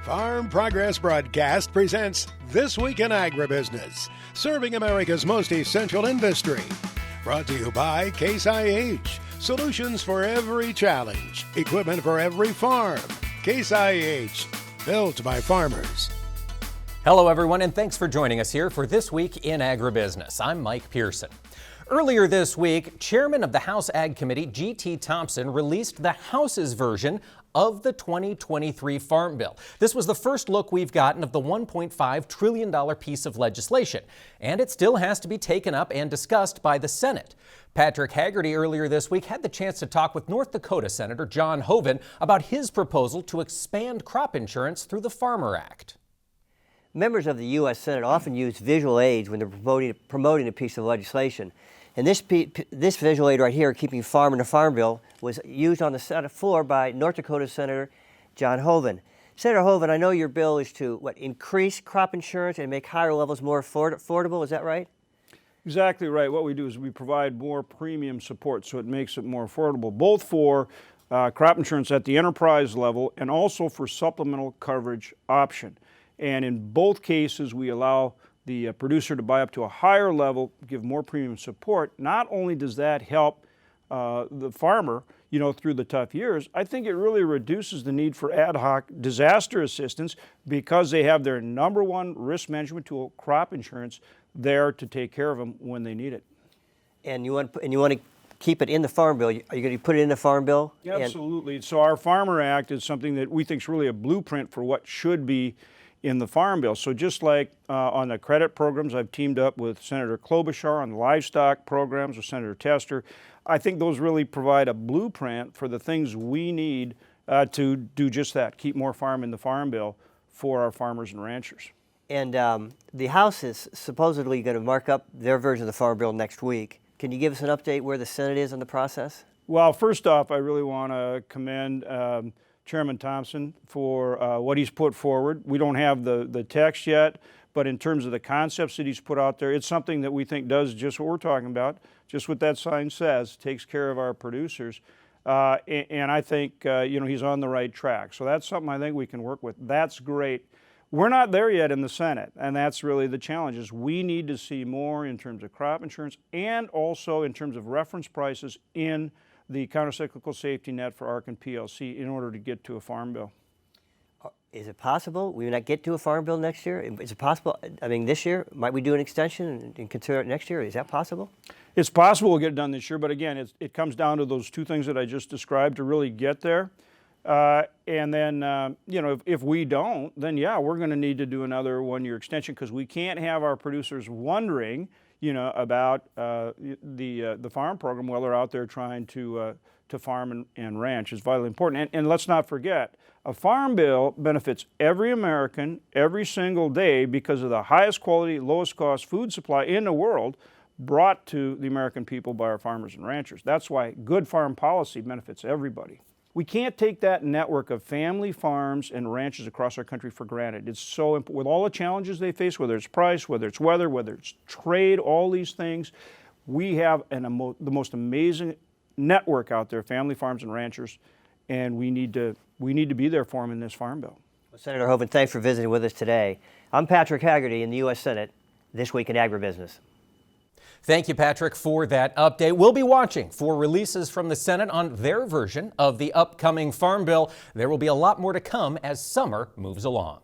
Farm Progress Broadcast presents This Week in Agribusiness, serving America's most essential industry. Brought to you by Case IH, solutions for every challenge, equipment for every farm. Case IH, built by farmers. Hello everyone, and thanks for joining us here for This Week in Agribusiness. I'm Mike Pearson. Earlier this week, Chairman of the House Ag Committee, G.T. Thompson, released the House's version of the 2023 Farm Bill. This was the first look we've gotten of the $1.5 trillion piece of legislation, and it still has to be taken up and discussed by the Senate. Patrick Haggerty earlier this week had the chance to talk with North Dakota Senator John Hoeven about his proposal to expand crop insurance through the Farmer Act. Members of the U.S. Senate often use visual aids when they're promoting a piece of legislation. And this visual aid right here, Keeping Farm in the Farm Bill, was used on the Senate floor by North Dakota Senator John Hoeven. Senator Hoeven, I know your bill is to, increase crop insurance and make higher levels more affordable, is that right? Exactly right. What we do is we provide more premium support, so it makes it more affordable, both for crop insurance at the enterprise level and also for supplemental coverage option. And in both cases, we allow the producer to buy up to a higher level, give more premium support. Not only does that help the farmer, through the tough years, I think it really reduces the need for ad hoc disaster assistance because they have their number one risk management tool, crop insurance, there to take care of them when they need it. And you want to keep it in the Farm Bill. Are you going to put it in the Farm Bill? Yeah, absolutely. So our Farmer Act is something that we think is really a blueprint for what should be in the Farm Bill. So just like on the credit programs, I've teamed up with Senator Klobuchar on the livestock programs with Senator Tester. I think those really provide a blueprint for the things we need to do just that, keep more farm in the Farm Bill for our farmers and ranchers. And the House is supposedly going to mark up their version of the Farm Bill next week. Can you give us an update where the Senate is in the process? Well, first off, I really want to commend Chairman Thompson for what he's put forward. We don't have the text yet, but in terms of the concepts that he's put out there, it's something that we think does just what we're talking about, just what that sign says, takes care of our producers. And I think, he's on the right track. So that's something I think we can work with. That's great. We're not there yet in the Senate, and that's really the challenge, is we need to see more in terms of crop insurance and also in terms of reference prices in the countercyclical safety net for ARC and PLC in order to get to a Farm Bill. Is it possible we will not get to a Farm Bill next year? Is it possible, this year, might we do an extension and consider it next year? Is that possible? It's possible we'll get it done this year, but again, it comes down to those two things that I just described to really get there. And then, if we don't, then yeah, we're going to need to do another one-year extension because we can't have our producers wondering about the farm program while they're out there trying to farm and ranch is vitally important. And let's not forget, a Farm Bill benefits every American every single day because of the highest quality, lowest cost food supply in the world brought to the American people by our farmers and ranchers. That's why good farm policy benefits everybody. We can't take that network of family farms and ranches across our country for granted. It's so important. With all the challenges they face, whether it's price, whether it's weather, whether it's trade, all these things, we have the most amazing network out there, family farms and ranchers, and we need to be there for them in this Farm Bill. Well, Senator Hoeven, thanks for visiting with us today. I'm Patrick Haggerty in the U.S. Senate, This Week in Agribusiness. Thank you, Patrick, for that update. We'll be watching for releases from the Senate on their version of the upcoming Farm Bill. There will be a lot more to come as summer moves along.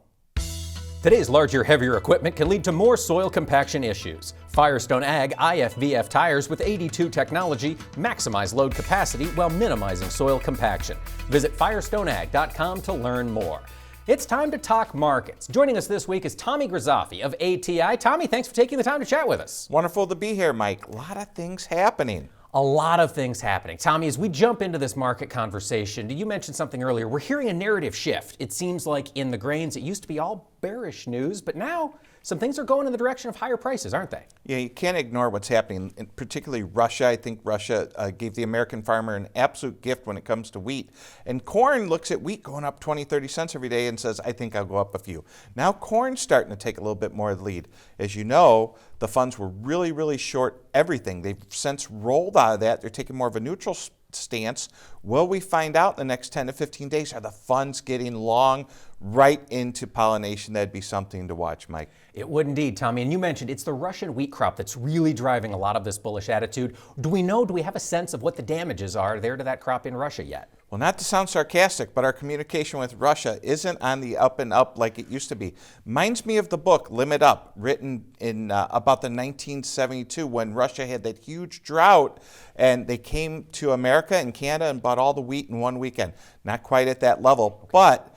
Today's larger, heavier equipment can lead to more soil compaction issues. Firestone Ag IFVF tires with 82 technology maximize load capacity while minimizing soil compaction. Visit firestoneag.com to learn more. It's time to talk markets. Joining us this week is Tommy Grisafi of ATI. Tommy, thanks for taking the time to chat with us. Wonderful to be here, Mike. A lot of things happening. A lot of things happening. Tommy, as we jump into this market conversation, you mentioned something earlier. We're hearing a narrative shift. It seems like in the grains, it used to be all bearish news, but now some things are going in the direction of higher prices, aren't they? Yeah, you can't ignore what's happening, and particularly Russia. I think Russia gave the American farmer an absolute gift when it comes to wheat. And corn looks at wheat going up 20, 30 cents every day and says, I think I'll go up a few. Now corn's starting to take a little bit more of the lead. As you know, the funds were really, really short everything. They've since rolled out of that. They're taking more of a neutral stance. Will we find out in the next 10 to 15 days? Are the funds getting long right into pollination. That'd be something to watch, Mike. It would indeed, Tommy. And you mentioned it's the Russian wheat crop that's really driving a lot of this bullish attitude. Do we have a sense of what the damages are there to that crop in Russia yet? Well, not to sound sarcastic, but our communication with Russia isn't on the up and up like it used to be. Reminds me of the book Limit Up, written in about the 1972 when Russia had that huge drought and they came to America and Canada and bought all the wheat in one weekend. Not quite at that level, but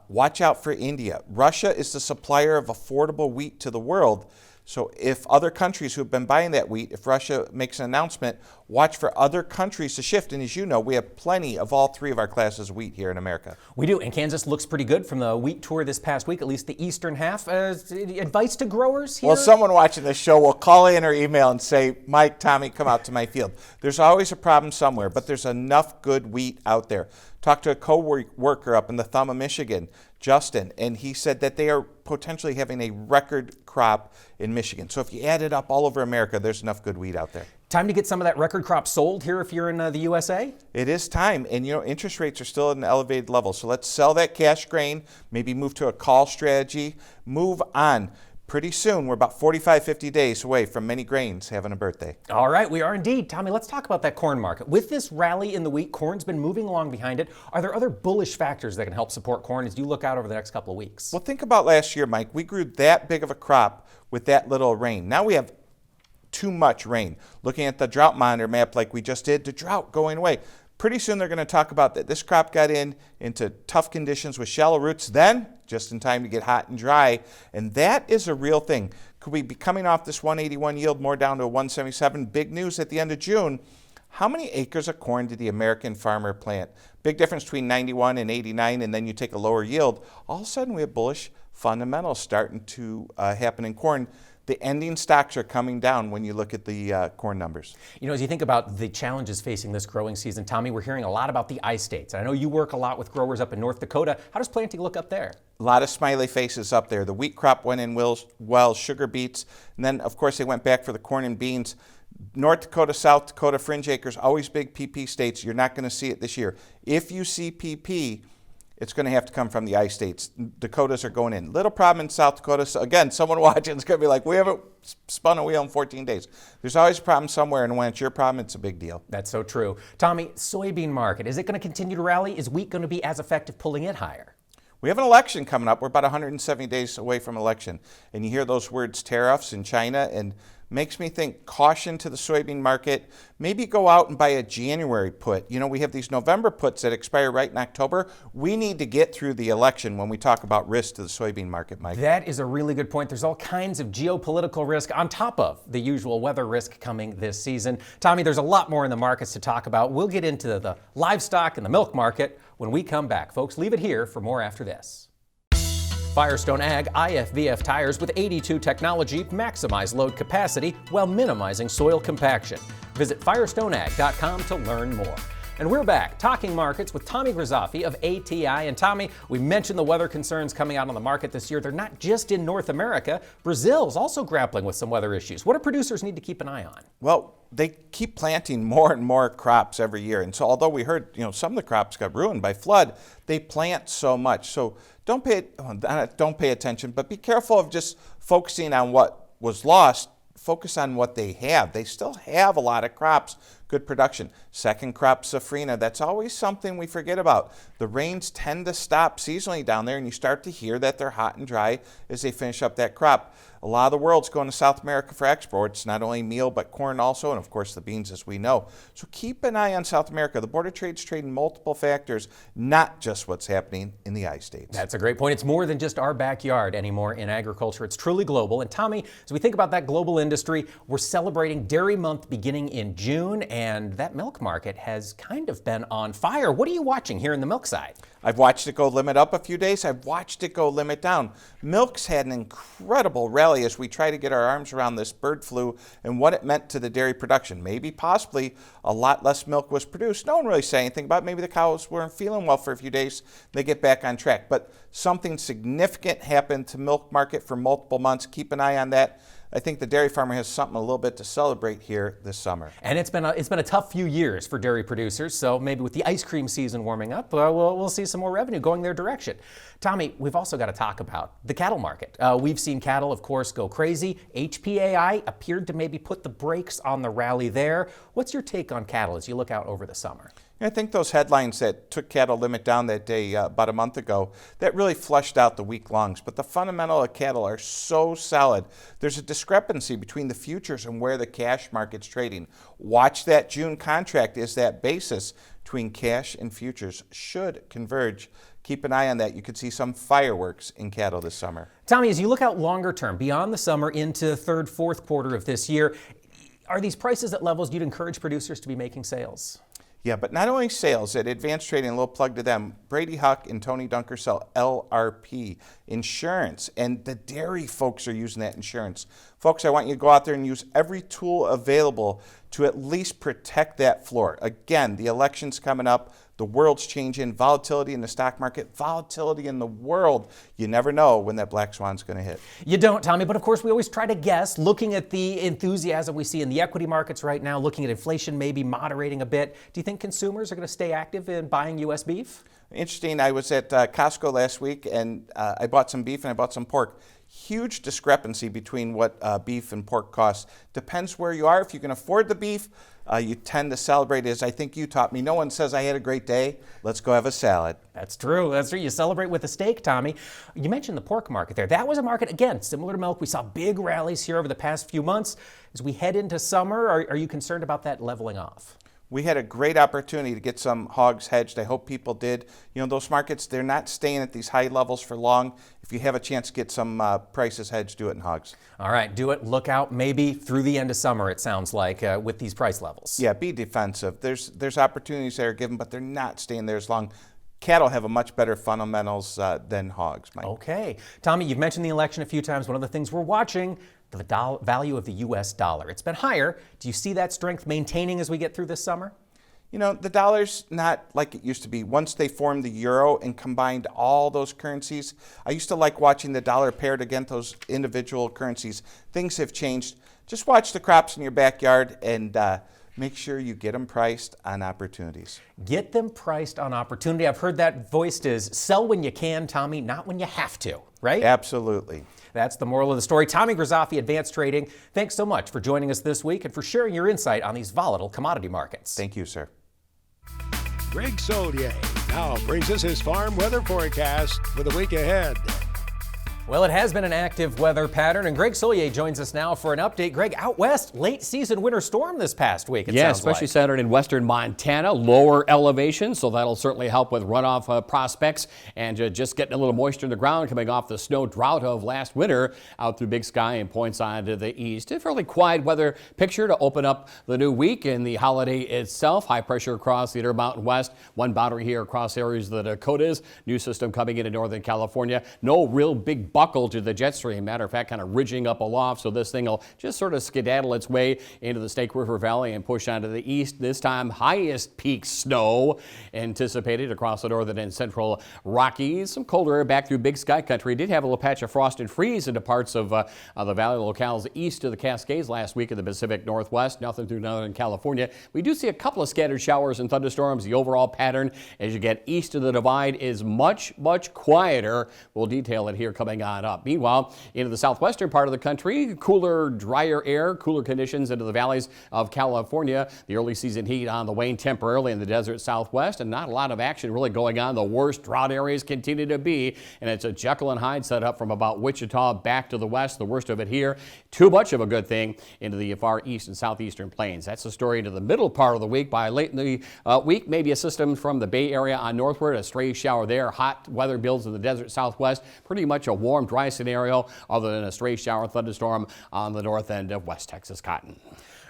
watch out for India. Russia is the supplier of affordable wheat to the world. So if other countries who have been buying that wheat, if Russia makes an announcement, watch for other countries to shift. And as you know, we have plenty of all three of our classes of wheat here in America. We do, and Kansas looks pretty good from the wheat tour this past week, at least the eastern half. Advice to growers here? Well, someone watching this show will call in or email and say, Mike, Tommy, come out to my field. There's always a problem somewhere, but there's enough good wheat out there. Talked to a co-worker up in the thumb of Michigan, Justin, and he said that they are potentially having a record crop in Michigan. So if you add it up all over America, there's enough good wheat out there. Time to get some of that record crop sold here if you're in the USA? It is time, and interest rates are still at an elevated level. So let's sell that cash grain, maybe move to a call strategy, move on. Pretty soon, we're about 45, 50 days away from many grains having a birthday. All right, we are indeed. Tommy, let's talk about that corn market. With this rally in the wheat, corn's been moving along behind it. Are there other bullish factors that can help support corn as you look out over the next couple of weeks? Well, think about last year, Mike. We grew that big of a crop with that little rain. Now we have too much rain. Looking at the drought monitor map like we just did, the drought going away. Pretty soon they're going to talk about that this crop got into tough conditions with shallow roots, then just in time to get hot and dry, and that is a real thing. Could we be coming off this 181 yield more down to a 177? Big news at the end of June. How many acres of corn did the American farmer plant? Big difference between 91 and 89, and then you take a lower yield. All of a sudden we have bullish fundamentals starting to happen in corn. The ending stocks are coming down when you look at the corn numbers. As you think about the challenges facing this growing season, Tommy, we're hearing a lot about the I-states. I know you work a lot with growers up in North Dakota. How does planting look up there? A lot of smiley faces up there. The wheat crop went in well, sugar beets, and then, of course, they went back for the corn and beans. North Dakota, South Dakota, fringe acres, always big PP states. You're not going to see it this year. If you see PP, it's going to have to come from the I-states. Dakotas are going in. Little problem in South Dakota. So again, someone watching is going to be like, we haven't spun a wheel in 14 days. There's always a problem somewhere, and when it's your problem, it's a big deal. That's so true. Tommy, soybean market, is it going to continue to rally? Is wheat going to be as effective pulling it higher? We have an election coming up. We're about 170 days away from election. And you hear those words, tariffs in China, and makes me think caution to the soybean market. Maybe go out and buy a January put. We have these November puts that expire right in October. We need to get through the election when we talk about risk to the soybean market, Mike. That is a really good point. There's all kinds of geopolitical risk on top of the usual weather risk coming this season. Tommy, there's a lot more in the markets to talk about. We'll get into the livestock and the milk market when we come back. Folks, leave it here for more after this. Firestone Ag IFVF tires with 82 technology maximize load capacity while minimizing soil compaction. Visit firestoneag.com to learn more. And we're back talking markets with Tommy Grisafi of ATI. And Tommy, we mentioned the weather concerns coming out on the market this year. They're not just in North America. Brazil's also grappling with some weather issues. What do producers need to keep an eye on? Well, they keep planting more and more crops every year. And so although we heard, some of the crops got ruined by flood, they plant so much. So don't pay attention, but be careful of just focusing on what was lost. Focus on what they have. They still have a lot of crops, good production. Second crop, safrina, that's always something we forget about. The rains tend to stop seasonally down there, and you start to hear that they're hot and dry as they finish up that crop. A lot of the world's going to South America for exports, not only meal, but corn also, and of course the beans as we know. So keep an eye on South America. The Board of Trade's trading multiple factors, not just what's happening in the I-states. That's a great point. It's more than just our backyard anymore in agriculture. It's truly global. And Tommy, as we think about that global industry, we're celebrating Dairy Month beginning in June, and that milk market has kind of been on fire. What are you watching here in the milk side? I've watched it go limit up a few days. I've watched it go limit down. Milk's had an incredible rally as we try to get our arms around this bird flu and what it meant to the dairy production. Maybe possibly a lot less milk was produced. No one really said anything about it. Maybe the cows weren't feeling well for a few days. They get back on track. But something significant happened to milk market for multiple months. Keep an eye on that. I think the dairy farmer has something a little bit to celebrate here this summer. And it's been a tough few years for dairy producers, so maybe with the ice cream season warming up, we'll see some more revenue going their direction. Tommy, we've also got to talk about the cattle market. We've seen cattle, of course, go crazy. HPAI appeared to maybe put the brakes on the rally there. What's your take on cattle as you look out over the summer? I think those headlines that took cattle limit down that day about a month ago, that really flushed out the weak longs. But the fundamental of cattle are so solid. There's a discrepancy between the futures and where the cash market's trading. Watch that June contract is that basis between cash and futures should converge. Keep an eye on that. You could see some fireworks in cattle this summer. Tommy, as you look out longer term, beyond the summer into third, fourth quarter of this year, are these prices at levels you'd encourage producers to be making sales? Yeah, but not only sales, at Advanced Trading, a little plug to them, Brady Huck and Tony Dunker sell LRP, insurance, and the dairy folks are using that insurance. Folks, I want you to go out there and use every tool available to at least protect that floor. Again, the election's coming up, the world's changing, volatility in the stock market, volatility in the world. You never know when that black swan's going to hit. You don't, Tommy, but of course we always try to guess, looking at the enthusiasm we see in the equity markets right now, looking at inflation maybe moderating a bit. Do you think consumers are going to stay active in buying U.S. beef? Interesting, I was at Costco last week and I bought some beef and I bought some pork. Huge discrepancy between what beef and pork costs. Depends where you are. If you can afford the beef, you tend to celebrate. As I think you taught me, no one says I had a great day. Let's go have a salad. That's true. That's true. You celebrate with a steak, Tommy. You mentioned the pork market there. That was a market, again, similar to milk. We saw big rallies here over the past few months. As we head into summer, are you concerned about that leveling off? We had a great opportunity to get some hogs hedged. I hope people did. You know, those markets, they're not staying at these high levels for long. If you have a chance to get some prices hedged, do it in hogs. All right, do it. Look out maybe through the end of summer, it sounds like, with these price levels. Yeah, be defensive. There's opportunities that are given, but they're not staying there as long. Cattle have a much better fundamentals than hogs, Mike. Okay. Tommy, you've mentioned the election a few times. One of the things we're watching, the value of the U.S. dollar. It's been higher. Do you see that strength maintaining as we get through this summer? You know, the dollar's not like it used to be. Once they formed the euro and combined all those currencies, I used to like watching the dollar paired against those individual currencies. Things have changed. Just watch the crops in your backyard and make sure you get them priced on opportunities. Get them priced on opportunity. I've heard that voiced as sell when you can, Tommy, not when you have to, right? Absolutely. That's the moral of the story. Tommy Grisafi, Advanced Trading, thanks so much for joining us this week and for sharing your insight on these volatile commodity markets. Thank you, sir. Greg Solier now brings us his farm weather forecast for the week ahead. Well, it has been an active weather pattern, and Greg Solier joins us now for an update. Greg, out west, late season winter storm this past week, it sounds especially like. centered in western Montana, lower elevation, so that'll certainly help with runoff prospects and just getting a little moisture in the ground coming off the snow drought of last winter out through Big Sky and points on to the east. A fairly quiet weather picture to open up the new week and the holiday itself. High pressure across the Intermountain West, one boundary here across areas of the Dakotas, new system coming into Northern California. No real big buckle to the jet stream. Matter of fact, kind of ridging up aloft, so this thing will just sort of skedaddle its way into the Snake River Valley and push onto the east. This time, highest peak snow anticipated across the northern and central Rockies. Some colder air back through Big Sky country. Did have a little patch of frost and freeze into parts of the valley locales east of the Cascades last week in the Pacific Northwest. Nothing through Northern California. We do see a couple of scattered showers and thunderstorms. The overall pattern as you get east of the divide is much, much quieter. We'll detail it here coming on up. Meanwhile, into the southwestern part of the country, cooler, drier air, cooler conditions into the valleys of California. The early season heat on the wane temporarily in the desert southwest, and not a lot of action really going on. The worst drought areas continue to be, and it's a Jekyll and Hyde setup from about Wichita back to the west. The worst of it here. Too much of a good thing into the far east and southeastern plains. That's the story into the middle part of the week. By late in the week, maybe a system from the Bay Area on northward, a stray shower there. Hot weather builds in the desert southwest. Pretty much a warm, dry scenario other than a stray shower thunderstorm on the north end of West Texas cotton.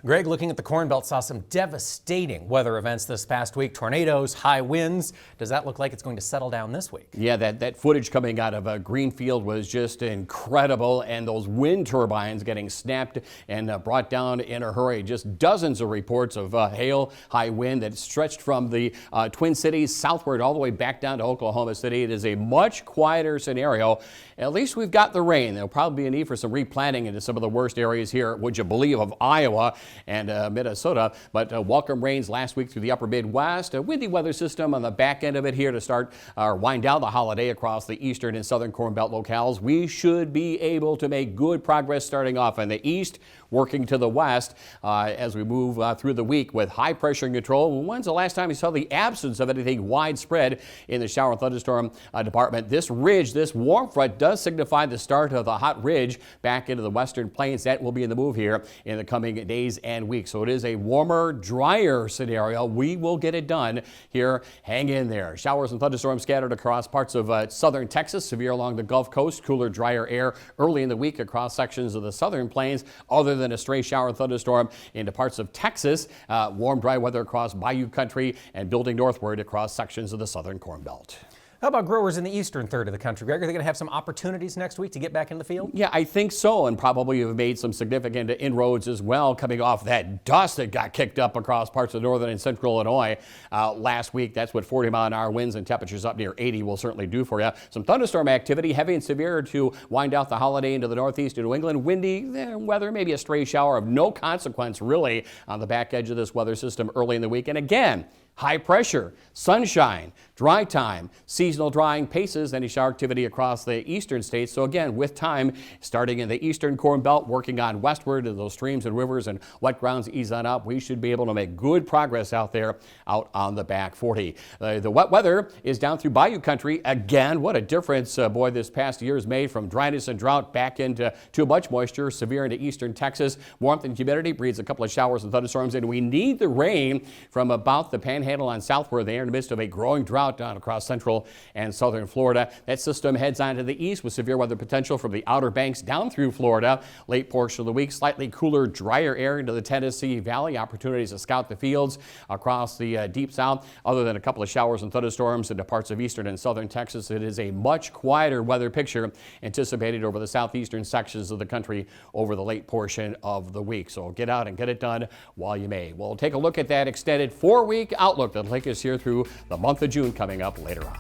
Greg, looking at the Corn Belt, saw some devastating weather events this past week. Tornadoes, high winds. Does that look like it's going to settle down this week? Yeah, that footage coming out of Greenfield was just incredible, and those wind turbines getting snapped and brought down in a hurry. Just dozens of reports of hail, high wind that stretched from the Twin Cities southward all the way back down to Oklahoma City. It is a much quieter scenario. At least we've got the rain. There'll probably be a need for some replanting into some of the worst areas here, would you believe, of Iowa and Minnesota. But welcome rains last week through the upper Midwest. A windy weather system on the back end of it here to start or wind down the holiday across the eastern and southern Corn Belt locales. We should be able to make good progress starting off in the east, working to the west as we move through the week with high pressure control. When's the last time you saw the absence of anything widespread in the shower and thunderstorm department? This ridge, this warm front does signify the start of the hot ridge back into the western plains. That will be in the move here in the coming days and weeks. So it is a warmer, drier scenario. We will get it done here. Hang in there. Showers and thunderstorms scattered across parts of southern Texas, severe along the Gulf Coast, cooler, drier air early in the week across sections of the southern plains, other than a stray shower and thunderstorm into parts of Texas. Warm, dry weather across Bayou country and building northward across sections of the southern Corn Belt. How about growers in the eastern third of the country, Greg? Are they going to have some opportunities next week to get back in the field? Yeah, I think so, and probably have made some significant inroads as well, coming off that dust that got kicked up across parts of northern and central Illinois last week. That's what 40-mile-an-hour winds and temperatures up near 80 will certainly do for you. Some thunderstorm activity, heavy and severe, to wind out the holiday into the northeast of New England. Windy weather, maybe a stray shower of no consequence, really, on the back edge of this weather system early in the week. And again, high pressure, sunshine, dry time, seasonal drying paces any shower activity across the eastern states. So again, with time, starting in the eastern Corn Belt, working on westward to those streams and rivers and wet grounds ease on up, we should be able to make good progress out there out on the back 40. The wet weather is down through Bayou country. Again, what a difference, boy, this past year has made from dryness and drought back into too much moisture, severe into eastern Texas. Warmth and humidity breeds a couple of showers and thunderstorms, and we need the rain from about the Panhandle on southward. They are in the midst of a growing drought down across central and southern Florida. That system heads on to the east with severe weather potential from the Outer Banks down through Florida. Late portion of the week, slightly cooler, drier air into the Tennessee Valley. Opportunities to scout the fields across the deep south. Other than a couple of showers and thunderstorms into parts of eastern and southern Texas, it is a much quieter weather picture anticipated over the southeastern sections of the country over the late portion of the week. So get out and get it done while you may. We'll take a look at that extended 4-week outlook that'll take us here through the month of June coming up later on.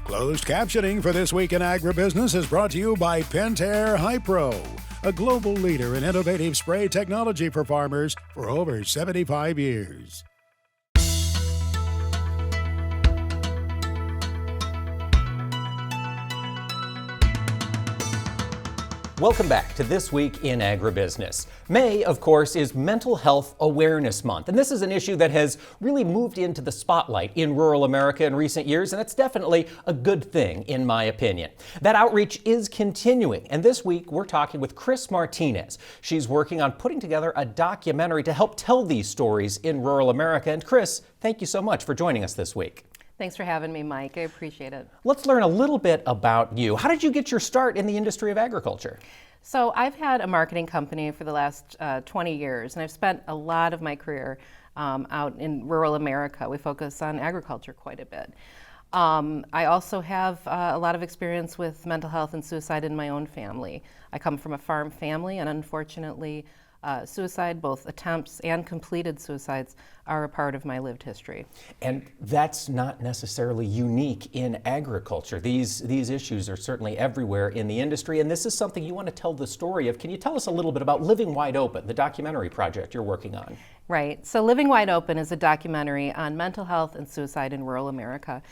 Closed captioning for This Week in Agribusiness is brought to you by Pentair Hypro, a global leader in innovative spray technology for farmers for over 75 years. Welcome back to This Week in Agribusiness. May, of course, is Mental Health Awareness Month, and this is an issue that has really moved into the spotlight in rural America in recent years, and it's definitely a good thing, in my opinion. That outreach is continuing, and this week we're talking with Chris Martinez. She's working on putting together a documentary to help tell these stories in rural America. And Chris, thank you so much for joining us this week. Thanks for having me, Mike. I appreciate it. Let's learn a little bit about you. How did you get your start in the industry of agriculture? So I've had a marketing company for the last 20 years, and I've spent a lot of my career out in rural America. We focus on agriculture quite a bit. I also have a lot of experience with mental health and suicide in my own family. I come from a farm family, and unfortunately, suicide, both attempts and completed suicides, are a part of my lived history. And that's not necessarily unique in agriculture. These issues are certainly everywhere in the industry, and this is something you want to tell the story of. Can you tell us a little bit about Living Wide Open, the documentary project you're working on? Right. So Living Wide Open is a documentary on mental health and suicide in rural America.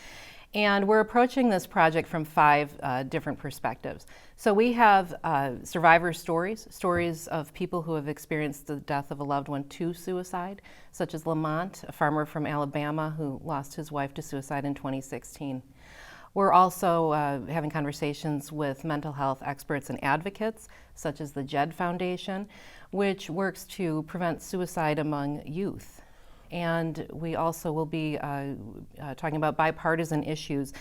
And we're approaching this project from 5 different perspectives. So we have survivor stories of people who have experienced the death of a loved one to suicide, such as Lamont, a farmer from Alabama who lost his wife to suicide in 2016. We're also having conversations with mental health experts and advocates, such as the JED Foundation, which works to prevent suicide among youth. And we also will be talking about bipartisan issues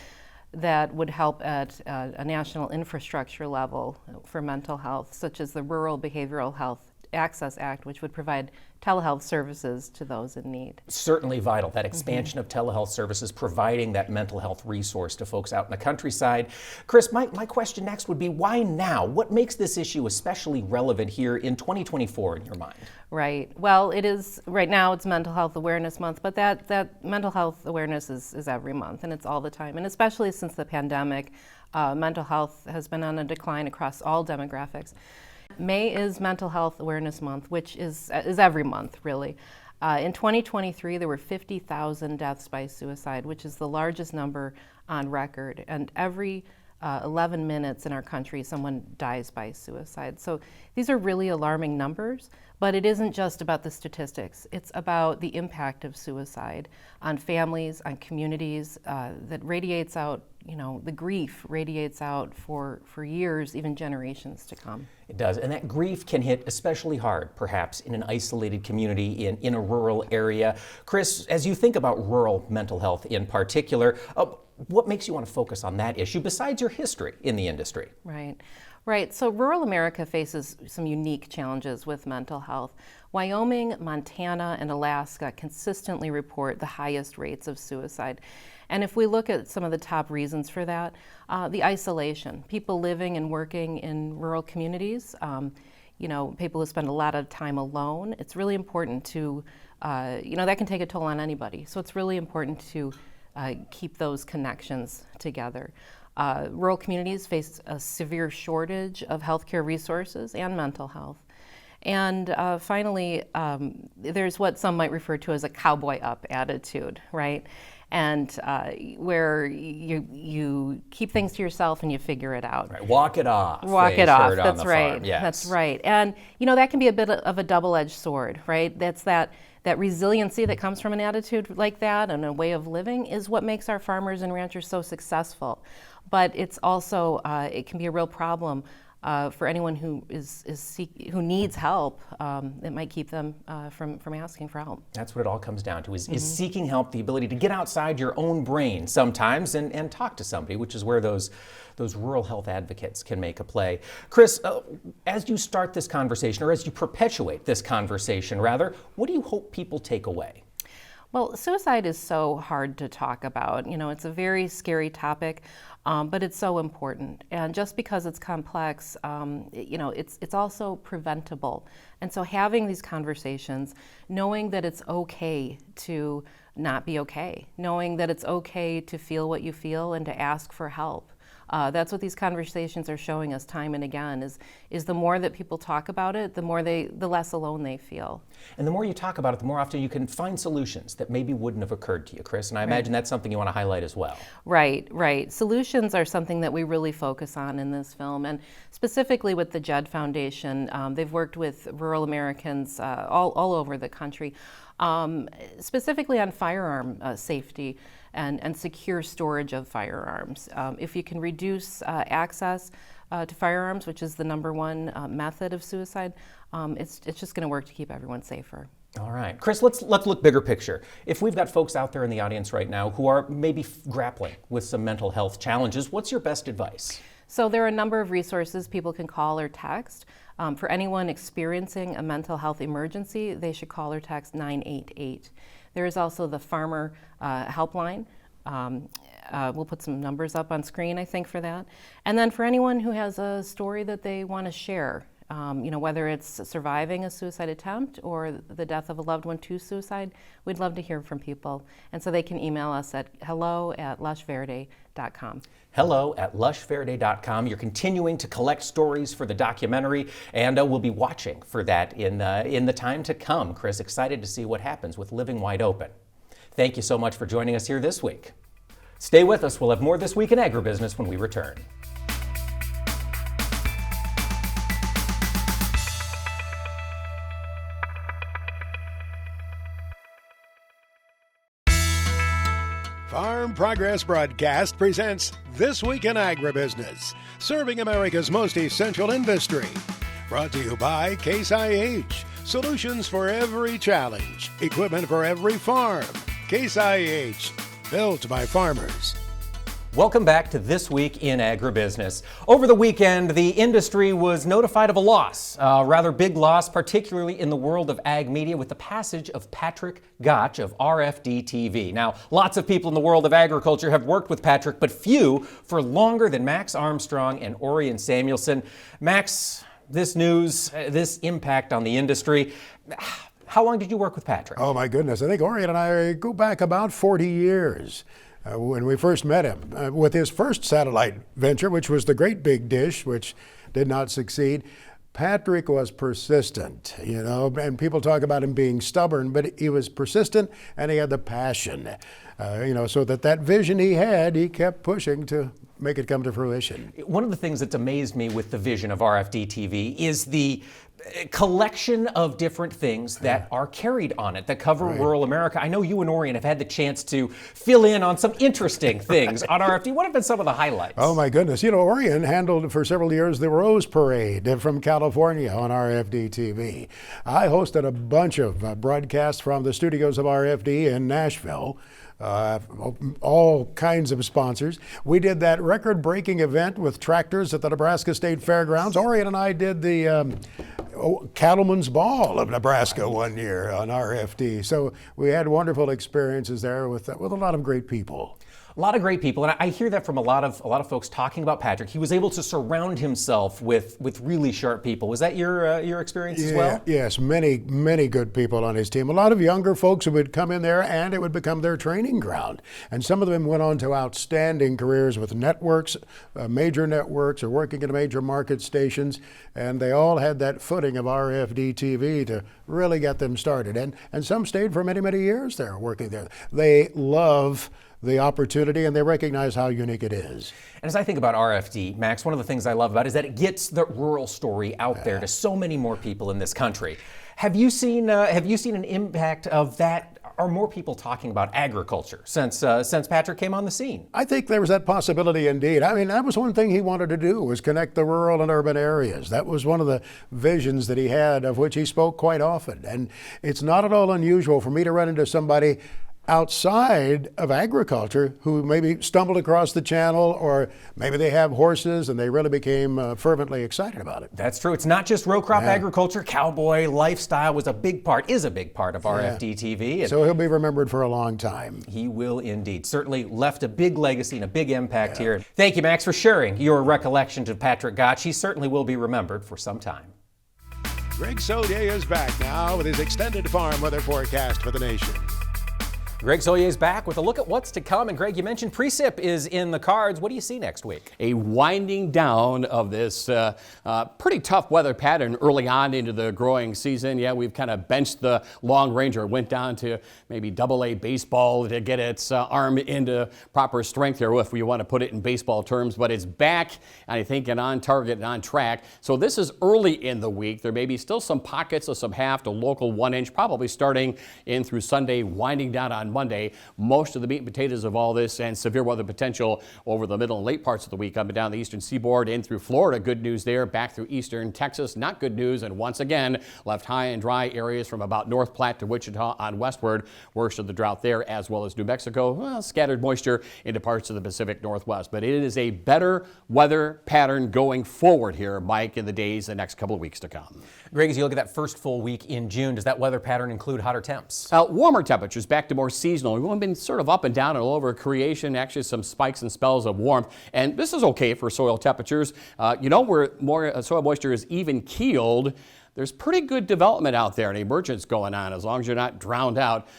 that would help at a national infrastructure level for mental health, such as the Rural Behavioral Health Access Act, which would provide telehealth services to those in need. Certainly vital, that expansion of telehealth services, providing that mental health resource to folks out in the countryside. Chris, my question next would be, why now? What makes this issue especially relevant here in 2024 in your mind? Right. Well, it is, right now it's Mental Health Awareness Month, but that mental health awareness is every month, and it's all the time. And especially since the pandemic, mental health has been on a decline across all demographics. May is Mental Health Awareness Month, which is every month, really. In 2023, there were 50,000 deaths by suicide, which is the largest number on record. And every 11 minutes in our country, someone dies by suicide. So these are really alarming numbers, but it isn't just about the statistics. It's about the impact of suicide on families, on communities, that radiates out, the grief radiates out for years, even generations to come. It does, and that grief can hit especially hard, perhaps, in an isolated community, in a rural area. Chris, as you think about rural mental health in particular, what makes you want to focus on that issue besides your history in the industry? Right. So rural America faces some unique challenges with mental health. Wyoming, Montana, and Alaska consistently report the highest rates of suicide. And if we look at some of the top reasons for that, the isolation, people living and working in rural communities, people who spend a lot of time alone, it's really important to, that can take a toll on anybody. So it's really important to keep those connections together. Rural communities face a severe shortage of healthcare resources and mental health. And finally, there's what some might refer to as a cowboy up attitude, right? And where you keep things to yourself and you figure it out. Right. Walk it off. Walk it off. That's right. Farm. Yes. That's right. And that can be a bit of a double-edged sword, right? That's that resiliency that comes from an attitude like that and a way of living is what makes our farmers and ranchers so successful. But it's also it can be a real problem for anyone who who needs help. It might keep them from asking for help. That's what it all comes down to, is seeking help, the ability to get outside your own brain sometimes and talk to somebody, which is where those rural health advocates can make a play. Chris, as you start this conversation, or as you perpetuate this conversation rather, what do you hope people take away? Well, suicide is so hard to talk about. It's a very scary topic, but it's so important. And just because it's complex, it's also preventable. And so having these conversations, knowing that it's okay to not be okay, knowing that it's okay to feel what you feel and to ask for help. That's what these conversations are showing us time and again, is the more that people talk about it, the less alone they feel. And the more you talk about it, the more often you can find solutions that maybe wouldn't have occurred to you, Chris. And I imagine that's something you want to highlight as well. Right. Solutions are something that we really focus on in this film. And specifically with the Jed Foundation, they've worked with rural Americans all over the country, specifically on firearm safety and secure storage of firearms. If you can reduce access to firearms, which is the number one method of suicide, it's just going to work to keep everyone safer. All right. Chris, let's look bigger picture. If we've got folks out there in the audience right now who are maybe grappling with some mental health challenges, what's your best advice? So there are a number of resources people can call or text. For anyone experiencing a mental health emergency, they should call or text 988. There is also the Farmer Helpline. We'll put some numbers up on screen, I think, for that. And then for anyone who has a story that they want to share, whether it's surviving a suicide attempt or the death of a loved one to suicide, we'd love to hear from people. And so they can email us at hello@lushverde.com. hello@lushverde.com. You're continuing to collect stories for the documentary, and we'll be watching for that in the time to come. Chris, excited to see what happens with Living Wide Open. Thank you so much for joining us here this week. Stay with us. We'll have more This Week in Agribusiness when we return. Farm Progress Broadcast presents This Week in Agribusiness, serving America's most essential industry. Brought to you by Case IH, solutions for every challenge, equipment for every farm. Case IH, built by farmers. Welcome back to This Week in Agribusiness. Over the weekend, the industry was notified of a loss, a rather big loss, particularly in the world of ag media, with the passage of Patrick Gottsch of RFD-TV. Now, lots of people in the world of agriculture have worked with Patrick, but few for longer than Max Armstrong and Orion Samuelson. Max, this news, this impact on the industry, how long did you work with Patrick? Oh my goodness, I think Orion and I go back about 40 years. When we first met him with his first satellite venture, which was the Great Big Dish, which did not succeed. Patrick was persistent, and people talk about him being stubborn, but he was persistent and he had the passion, so that vision he had, he kept pushing to make it come to fruition. One of the things that's amazed me with the vision of RFD-TV is the collection of different things that are carried on it that cover rural America. I know you and Orion have had the chance to fill in on some interesting things on RFD. What have been some of the highlights? Oh my goodness. Orion handled for several years the Rose Parade from California on RFD-TV. I hosted a bunch of broadcasts from the studios of RFD in Nashville. All kinds of sponsors. We did that record-breaking event with tractors at the Nebraska State Fairgrounds. Orion and I did the Cattleman's Ball of Nebraska one year on RFD. So we had wonderful experiences there with a lot of great people. A lot of great people, and I hear that from a lot of folks talking about Patrick. He was able to surround himself with really sharp people. Was that your experience as well? Yes, many good people on his team. A lot of younger folks who would come in there, and it would become their training ground. And some of them went on to outstanding careers with networks, major networks, or working at major market stations. And they all had that footing of RFD-TV to really get them started. And some stayed for many, many years there working there. They love the opportunity, and they recognize how unique it is. And as I think about RFD, Max, one of the things I love about it is that it gets the rural story out there to so many more people in this country. Have you seen an impact of that? Are more people talking about agriculture since Patrick came on the scene? I think there was that possibility indeed. I mean, that was one thing he wanted to do, was connect the rural and urban areas. That was one of the visions that he had, of which he spoke quite often. And it's not at all unusual for me to run into somebody outside of agriculture who maybe stumbled across the channel, or maybe they have horses and they really became fervently excited about it. That's true. It's not just row crop agriculture. Cowboy lifestyle is a big part of RFD-TV. So he'll be remembered for a long time. He will indeed. Certainly left a big legacy and a big impact here. Thank you, Max, for sharing your recollections of Patrick Gottsch. He certainly will be remembered for some time. Greg Solier is back now with his extended farm weather forecast for the nation. Greg Solier is back with a look at what's to come. And Greg, you mentioned precip is in the cards. What do you see next week? A winding down of this pretty tough weather pattern early on into the growing season. Yeah, we've kind of benched the long ranger, went down to maybe AA baseball to get its arm into proper strength here, if we want to put it in baseball terms. But it's back, I think, and on target and on track. So this is early in the week. There may be still some pockets of some half to local 1 inch, probably starting in through Sunday, winding down on Monday. Most of the meat and potatoes of all this and severe weather potential over the middle and late parts of the week up and down the eastern seaboard in through Florida. Good news there. Back through eastern Texas. Not good news. And once again, left high and dry areas from about North Platte to Wichita on westward. Worst of the drought there, as well as New Mexico. Well, scattered moisture into parts of the Pacific Northwest. But it is a better weather pattern going forward here, Mike, in the days, the next couple of weeks to come. Greg, as you look at that first full week in June, does that weather pattern include hotter temps? Warmer temperatures, back to more seasonal. We've been sort of up and down and all over creation, actually some spikes and spells of warmth. And this is okay for soil temperatures. Where more soil moisture is even keeled, there's pretty good development out there and emergence going on, as long as you're not drowned out.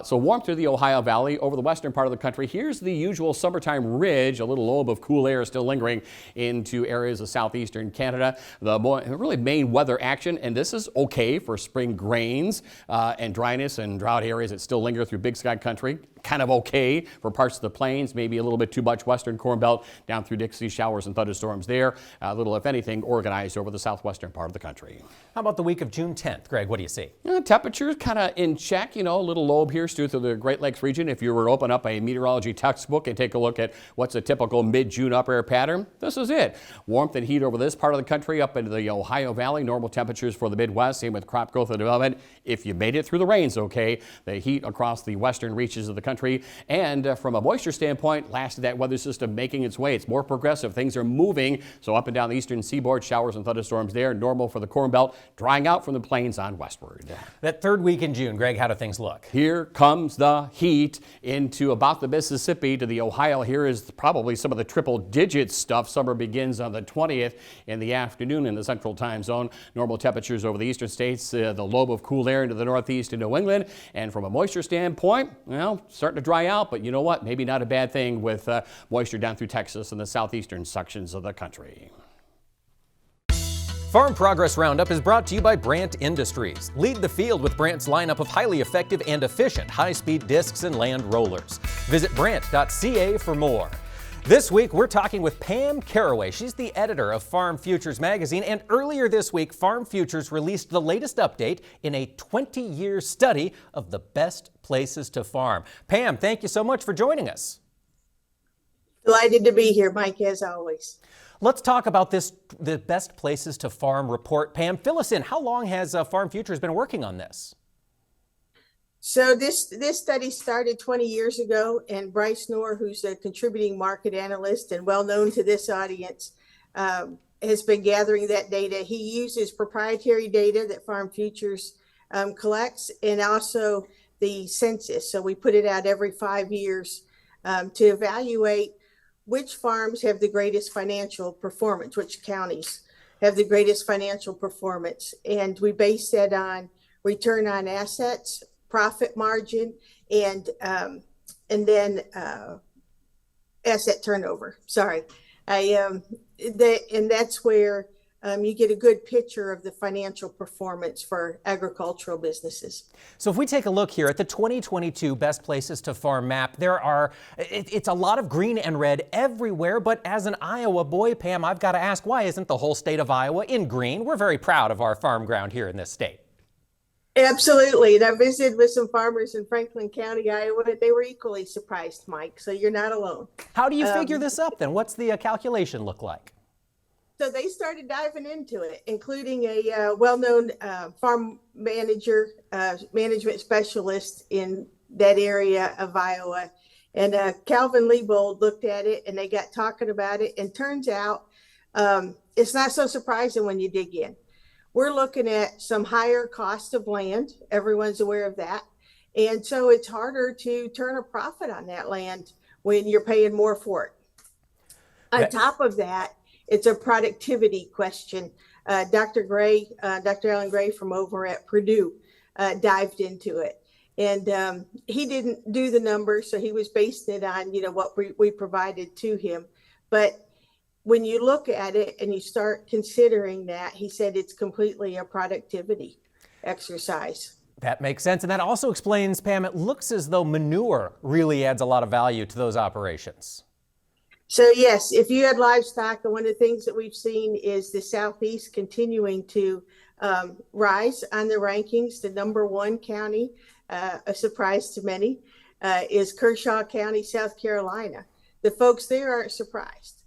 So warm through the Ohio Valley over the western part of the country. Here's the usual summertime ridge, a little lobe of cool air still lingering into areas of southeastern Canada. The really main weather action, and this is okay for spring grains and dryness and drought areas that still linger through Big Sky country. Kind of okay for parts of the plains, maybe a little bit too much western Corn Belt down through Dixie, showers and thunderstorms there. A little, if anything, organized over the southwestern part of the country. How about the week of June 10th? Greg, what do you see? Temperatures kind of in check, a little lobe here through the Great Lakes region. If you were to open up a meteorology textbook and take a look at what's a typical mid-June upper air pattern, this is it. Warmth and heat over this part of the country up into the Ohio Valley. Normal temperatures for the Midwest, same with crop growth and development. If you made it through the rains, okay. The heat across the western reaches of the country country. And from a moisture standpoint, last of that weather system making its way. It's more progressive. Things are moving. So up and down the eastern seaboard, showers and thunderstorms there. Normal for the Corn Belt, drying out from the plains on westward. That third week in June, Greg, how do things look? Here comes the heat into about the Mississippi to the Ohio. Here is probably some of the triple digit stuff. Summer begins on the 20th in the afternoon in the central time zone. Normal temperatures over the eastern states, the lobe of cool air into the northeast and New England. And from a moisture standpoint, well, starting to dry out, but you know what? Maybe not a bad thing with moisture down through Texas and the southeastern sections of the country. Farm Progress Roundup is brought to you by Brandt Industries. Lead the field with Brandt's lineup of highly effective and efficient high-speed discs and land rollers. Visit brandt.ca for more. This week, we're talking with Pam Caraway. She's the editor of Farm Futures magazine, and earlier this week, Farm Futures released the latest update in a 20-year study of the best places to farm. Pam, thank you so much for joining us. Delighted to be here, Mike, as always. Let's talk about the best places to farm report. Pam, fill us in. How long has Farm Futures been working on this? So this study started 20 years ago, and Bryce Knorr, who's a contributing market analyst and well known to this audience, has been gathering that data. He uses proprietary data that Farm Futures collects, and also the census. So we put it out every 5 years to evaluate which farms have the greatest financial performance, which counties have the greatest financial performance. And we base that on return on assets, profit margin, and then asset turnover. And that's where you get a good picture of the financial performance for agricultural businesses. So if we take a look here at the 2022 Best Places to Farm map, it's a lot of green and red everywhere, but as an Iowa boy, Pam, I've got to ask, why isn't the whole state of Iowa in green? We're very proud of our farm ground here in this state. Absolutely. And I visited with some farmers in Franklin County, Iowa. They were equally surprised, Mike, so you're not alone. How do you figure this up then? What's the calculation look like? So they started diving into it, including a well-known farm manager, management specialist in that area of Iowa. And Calvin Liebold looked at it, and they got talking about it. And turns out it's not so surprising when you dig in. We're looking at some higher cost of land. Everyone's aware of that. And so it's harder to turn a profit on that land when you're paying more for it. On top of that, it's a productivity question. Dr. Alan Gray from over at Purdue dived into it. And he didn't do the numbers, so he was basing it on, what we provided to him. But when you look at it and you start considering that, he said it's completely a productivity exercise. That makes sense. And that also explains, Pam, it looks as though manure really adds a lot of value to those operations. So yes, if you had livestock, and one of the things that we've seen is the Southeast continuing to rise on the rankings. The number one county, a surprise to many, is Kershaw County, South Carolina. The folks there aren't surprised.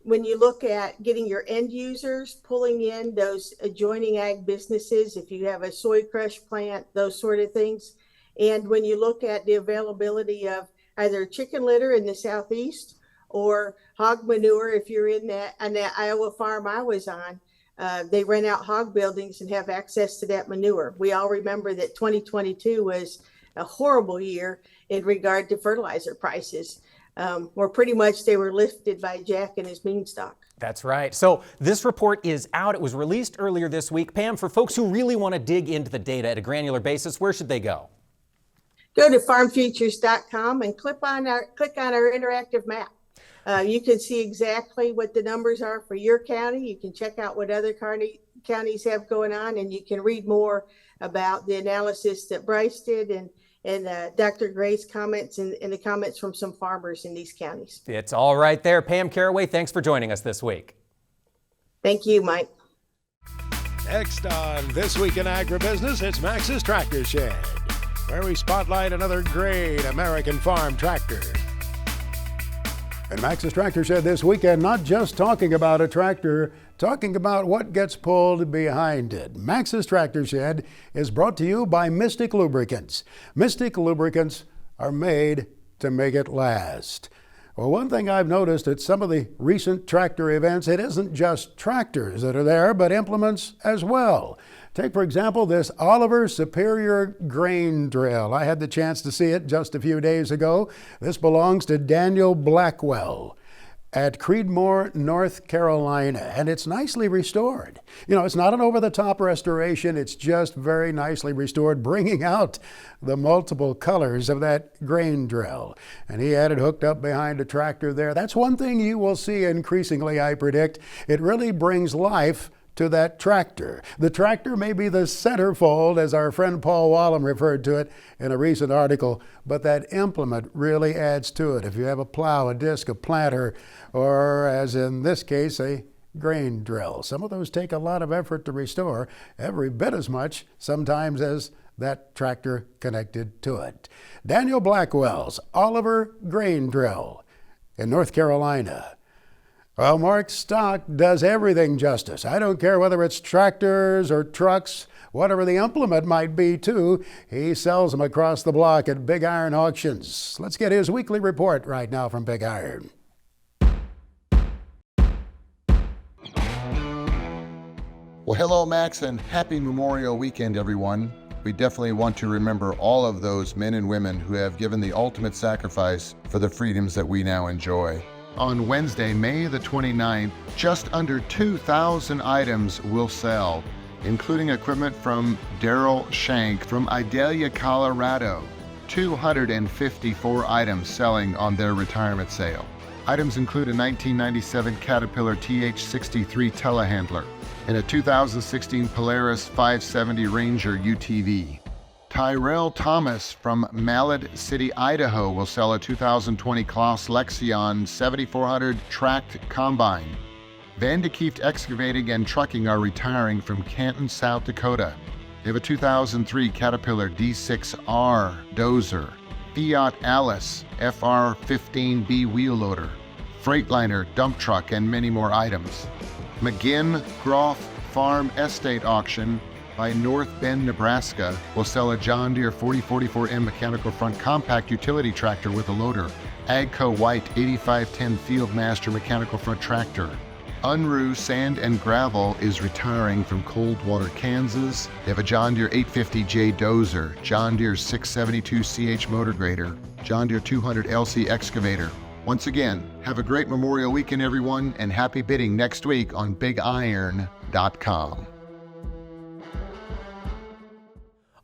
When you look at getting your end users, pulling in those adjoining ag businesses, if you have a soy crush plant, those sort of things. And when you look at the availability of either chicken litter in the Southeast or hog manure, if you're on that Iowa farm I was on, they rent out hog buildings and have access to that manure. We all remember that 2022 was a horrible year in regard to fertilizer prices, where pretty much they were lifted by Jack and his beanstalk. That's right. So this report is out. It was released earlier this week. Pam, for folks who really want to dig into the data at a granular basis, where should they go? Go to farmfutures.com and click on our interactive map. You can see exactly what the numbers are for your county. You can check out what other counties have going on, and you can read more about the analysis that Bryce did and Dr. Gray's comments and the comments from some farmers in these counties. It's all right there. Pam Caraway, thanks for joining us this week. Thank you, Mike. Next on This Week in Agribusiness, it's Max's Tractor Shed, where we spotlight another great American farm tractor. And Max's Tractor Shed this weekend, not just talking about a tractor, talking about what gets pulled behind it. Max's Tractor Shed is brought to you by Mystic Lubricants. Mystic Lubricants are made to make it last. Well, one thing I've noticed at some of the recent tractor events, it isn't just tractors that are there, but implements as well. Take, for example, this Oliver Superior grain drill. I had the chance to see it just a few days ago. This belongs to Daniel Blackwell at Creedmoor, North Carolina, and it's nicely restored. You know, it's not an over-the-top restoration, it's just very nicely restored, bringing out the multiple colors of that grain drill. And he had it hooked up behind a tractor there. That's one thing you will see increasingly, I predict. It really brings life to that tractor. The tractor may be the centerfold, as our friend Paul Wallem referred to it in a recent article, but that implement really adds to it. If you have a plow, a disc, a planter, or as in this case, a grain drill. Some of those take a lot of effort to restore, every bit as much sometimes as that tractor connected to it. Daniel Blackwell's Oliver Grain Drill in North Carolina. Well, Mark Stock does everything justice. I don't care whether it's tractors or trucks, whatever the implement might be too. He sells them across the block at Big Iron Auctions. Let's get his weekly report right now from Big Iron. Well, hello, Max, and happy Memorial Weekend, everyone. We definitely want to remember all of those men and women who have given the ultimate sacrifice for the freedoms that we now enjoy. On Wednesday, May the 29th, just under 2,000 items will sell, including equipment from Daryl Shank from Idalia, Colorado. 254 items selling on their retirement sale. Items include a 1997 Caterpillar TH63 telehandler and a 2016 Polaris 570 Ranger UTV. Tyrell Thomas from Mallet City, Idaho will sell a 2020 Claas Lexion 7400 tracked combine. Van de Kieft Excavating and Trucking are retiring from Canton, South Dakota. They have a 2003 Caterpillar D6R dozer, Fiat Alice FR15B wheel loader, Freightliner dump truck, and many more items. McGinn Groff Farm Estate Auction by North Bend, Nebraska will sell a John Deere 4044M mechanical front compact utility tractor with a loader. Agco White 8510 Fieldmaster mechanical front tractor. Unruh Sand and Gravel is retiring from Coldwater, Kansas. They have a John Deere 850J dozer, John Deere 672CH motor grader, John Deere 200 LC excavator. Once again, have a great Memorial Weekend, everyone, and happy bidding next week on BigIron.com.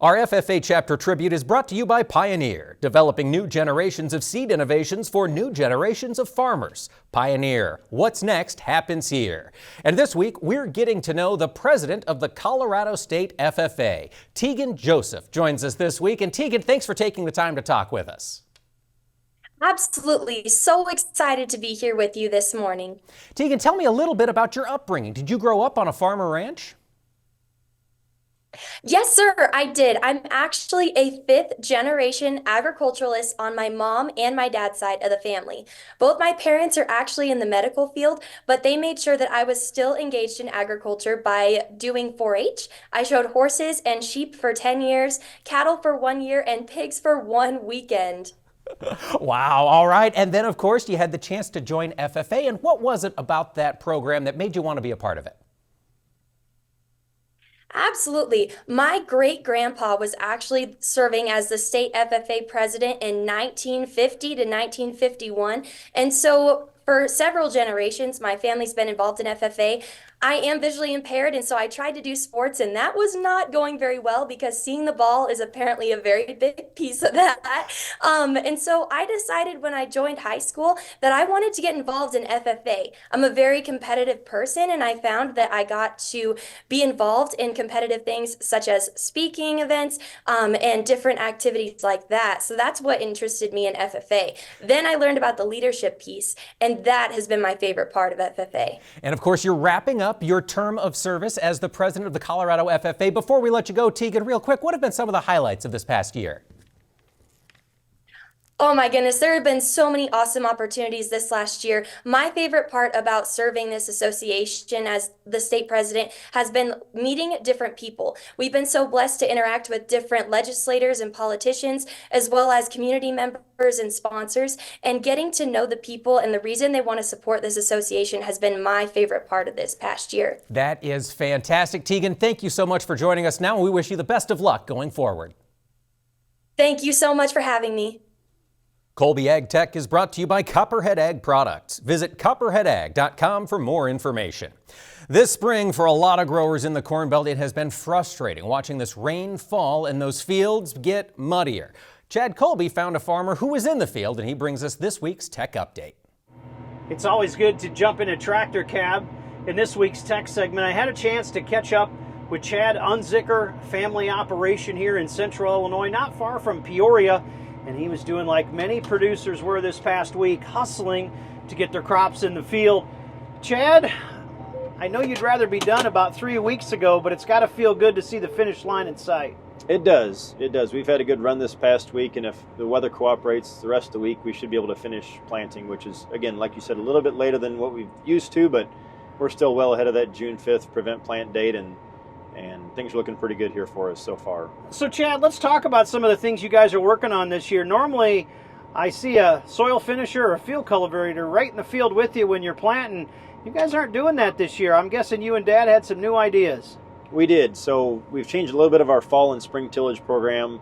Our FFA Chapter Tribute is brought to you by Pioneer, developing new generations of seed innovations for new generations of farmers. Pioneer, what's next happens here. And this week, we're getting to know the president of the Colorado State FFA. Tegan Joseph joins us this week. And Tegan, thanks for taking the time to talk with us. Absolutely. So excited to be here with you this morning. Tegan, tell me a little bit about your upbringing. Did you grow up on a farm or ranch? Yes, sir, I did. I'm actually a fifth generation agriculturalist on my mom and my dad's side of the family. Both my parents are actually in the medical field, but they made sure that I was still engaged in agriculture by doing 4-H. I showed horses and sheep for 10 years, cattle for 1 year, and pigs for 1 weekend. Wow, all right. And then, of course, you had the chance to join FFA. And what was it about that program that made you want to be a part of it? Absolutely. My great-grandpa was actually serving as the state FFA president in 1950 to 1951. And so for several generations, my family's been involved in FFA. I am visually impaired, and so I tried to do sports, and that was not going very well because seeing the ball is apparently a very big piece of that. And so I decided when I joined high school that I wanted to get involved in FFA. I'm a very competitive person, and I found that I got to be involved in competitive things such as speaking events and different activities like that. So that's what interested me in FFA. Then I learned about the leadership piece, and that has been my favorite part of FFA. And of course, you're wrapping up your term of service as the president of the Colorado FFA. Before we let you go, Tegan, real quick, what have been some of the highlights of this past year? Oh my goodness, there have been so many awesome opportunities this last year. My favorite part about serving this association as the state president has been meeting different people. We've been so blessed to interact with different legislators and politicians, as well as community members and sponsors, and getting to know the people and the reason they want to support this association has been my favorite part of this past year. That is fantastic. Tegan, thank you so much for joining us now, and we wish you the best of luck going forward. Thank you so much for having me. Colby Ag Tech is brought to you by Copperhead Ag Products. Visit copperheadag.com for more information. This spring, for a lot of growers in the Corn Belt, it has been frustrating watching this rain fall and those fields get muddier. Chad Colby found a farmer who was in the field, and he brings us this week's Tech Update. It's always good to jump in a tractor cab. In this week's tech segment, I had a chance to catch up with Chad Unzicker, family operation here in central Illinois, not far from Peoria. And he was doing like many producers were this past week, hustling to get their crops in the field. Chad, I know you'd rather be done about 3 weeks ago, but it's got to feel good to see the finish line in sight. It does. It does. We've had a good run this past week, and if the weather cooperates the rest of the week, we should be able to finish planting, which is, again, like you said, a little bit later than what we've used to, but we're still well ahead of that June 5th prevent plant date, and things are looking pretty good here for us so far. So Chad, let's talk about some of the things you guys are working on this year. Normally, I see a soil finisher or a field cultivator right in the field with you when you're planting. You guys aren't doing that this year. I'm guessing you and Dad had some new ideas. We did. So we've changed a little bit of our fall and spring tillage program.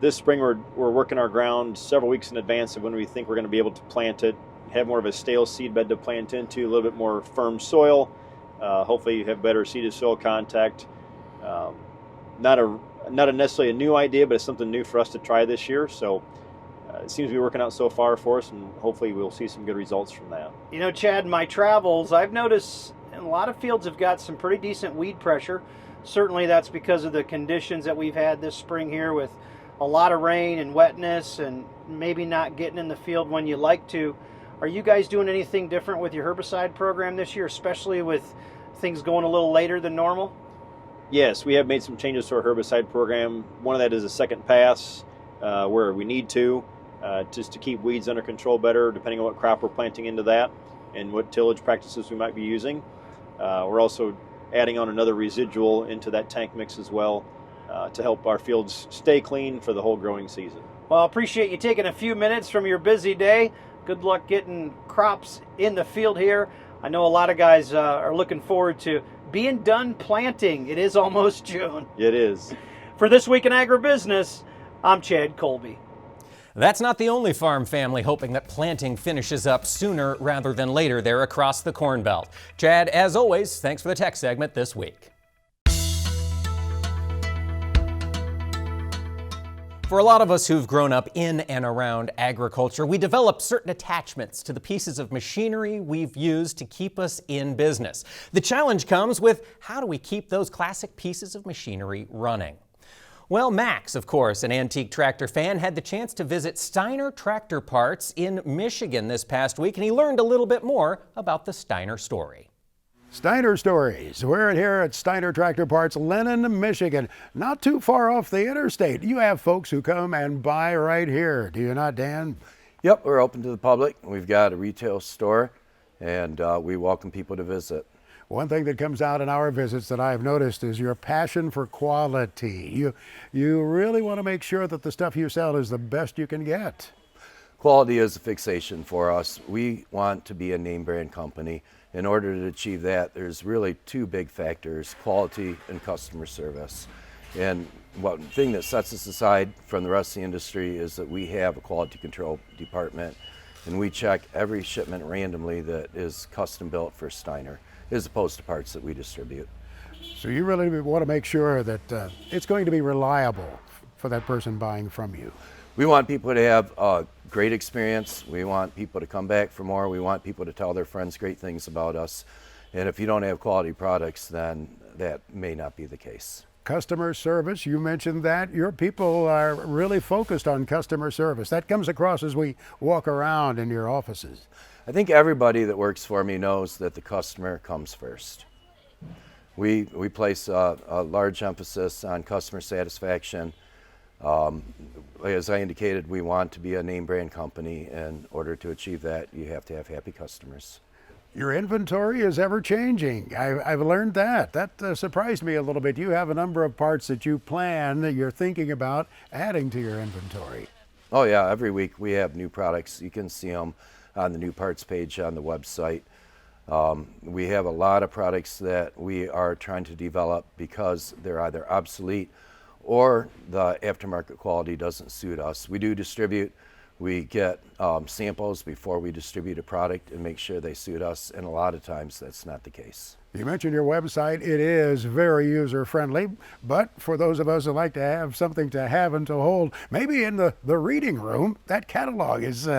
This spring we're working our ground several weeks in advance of when we think we're going to be able to plant it. Have more of a stale seed bed to plant into, a little bit more firm soil. Hopefully you have better seed to soil contact. Not necessarily a new idea, but it's something new for us to try this year. So it seems to be working out so far for us, and hopefully we'll see some good results from that. You know, Chad, in my travels, I've noticed a lot of fields have got some pretty decent weed pressure. Certainly that's because of the conditions that we've had this spring here with a lot of rain and wetness and maybe not getting in the field when you like to. Are you guys doing anything different with your herbicide program this year, especially with things going a little later than normal? Yes, we have made some changes to our herbicide program. One of that is a second pass where we need to, just to keep weeds under control better, depending on what crop we're planting into that and what tillage practices we might be using. We're also adding on another residual into that tank mix as well to help our fields stay clean for the whole growing season. Well, I appreciate you taking a few minutes from your busy day. Good luck getting crops in the field here. I know a lot of guys are looking forward to being done planting. It is almost June. It is. For This Week in Agribusiness, I'm Chad Colby. That's not the only farm family hoping that planting finishes up sooner rather than later there across the Corn Belt. Chad, as always, thanks for the tech segment this week. For a lot of us who've grown up in and around agriculture, we develop certain attachments to the pieces of machinery we've used to keep us in business. The challenge comes with how do we keep those classic pieces of machinery running? Well, Max, of course, an antique tractor fan, had the chance to visit Steiner Tractor Parts in Michigan this past week, and he learned a little bit more about the Steiner story. Steiner Stories. We're here at Steiner Tractor Parts, Lennon, Michigan, not too far off the interstate. You have folks who come and buy right here, do you not, Dan? Yep, we're open to the public. We've got a retail store, and we welcome people to visit. One thing that comes out in our visits that I've noticed is your passion for quality. You really want to make sure that the stuff you sell is the best you can get. Quality is a fixation for us. We want to be a name brand company. In order to achieve that, there's really two big factors, quality and customer service. And one thing that sets us aside from the rest of the industry is that we have a quality control department, and we check every shipment randomly that is custom built for Steiner, as opposed to parts that we distribute. So you really want to make sure that it's going to be reliable for that person buying from you. We want people to have a great experience. We want people to come back for more. We want people to tell their friends great things about us. And if you don't have quality products, then that may not be the case. Customer service, you mentioned that. Your people are really focused on customer service. That comes across as we walk around in your offices. I think everybody that works for me knows that the customer comes first. We place a large emphasis on customer satisfaction. As I indicated, we want to be a name brand company. In order to achieve that, you have to have happy customers. Your inventory is ever changing. I've learned that. That surprised me a little bit. You have a number of parts that you plan, that you're thinking about adding to your inventory. Oh yeah, every week we have new products. You can see them on the new parts page on the website. We have a lot of products that we are trying to develop because they're either obsolete or the aftermarket quality doesn't suit us. We do distribute. We get samples before we distribute a product and make sure they suit us, and a lot of times that's not the case. You mentioned your website. It is very user-friendly, but for those of us who like to have something to have and to hold, maybe in the reading room, that catalog is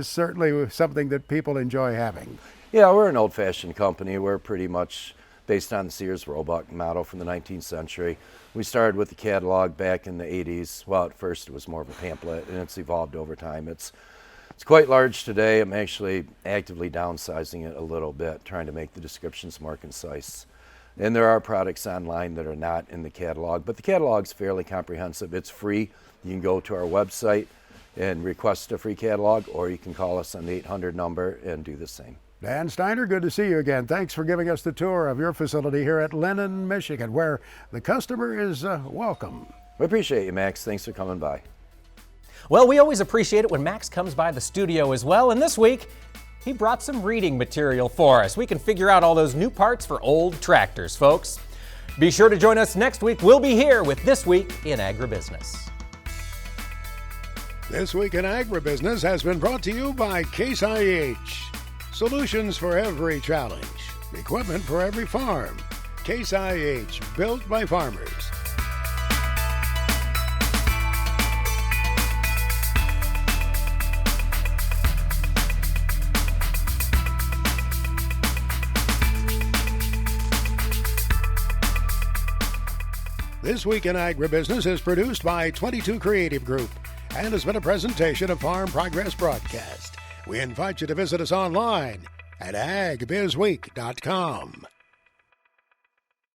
certainly something that people enjoy having. Yeah, we're an old-fashioned company. We're pretty much based on the Sears Roebuck model from the 19th century. We started with the catalog back in the 80s. Well, at first it was more of a pamphlet, and it's evolved over time. It's quite large today. I'm actually actively downsizing it a little bit, trying to make the descriptions more concise. And there are products online that are not in the catalog, but the catalog's fairly comprehensive. It's free. You can go to our website and request a free catalog, or you can call us on the 800 number and do the same. Dan Steiner, good to see you again. Thanks for giving us the tour of your facility here at Lennon, Michigan, where the customer is welcome. We appreciate you, Max. Thanks for coming by. Well, we always appreciate it when Max comes by the studio as well, and this week he brought some reading material for us. We can figure out all those new parts for old tractors, folks. Be sure to join us next week. We'll be here with This Week in Agribusiness. This Week in Agribusiness has been brought to you by Case IH. Solutions for every challenge. Equipment for every farm. Case IH, built by farmers. This Week in Agribusiness is produced by 22 Creative Group and has been a presentation of Farm Progress Broadcast. We invite you to visit us online at agbizweek.com.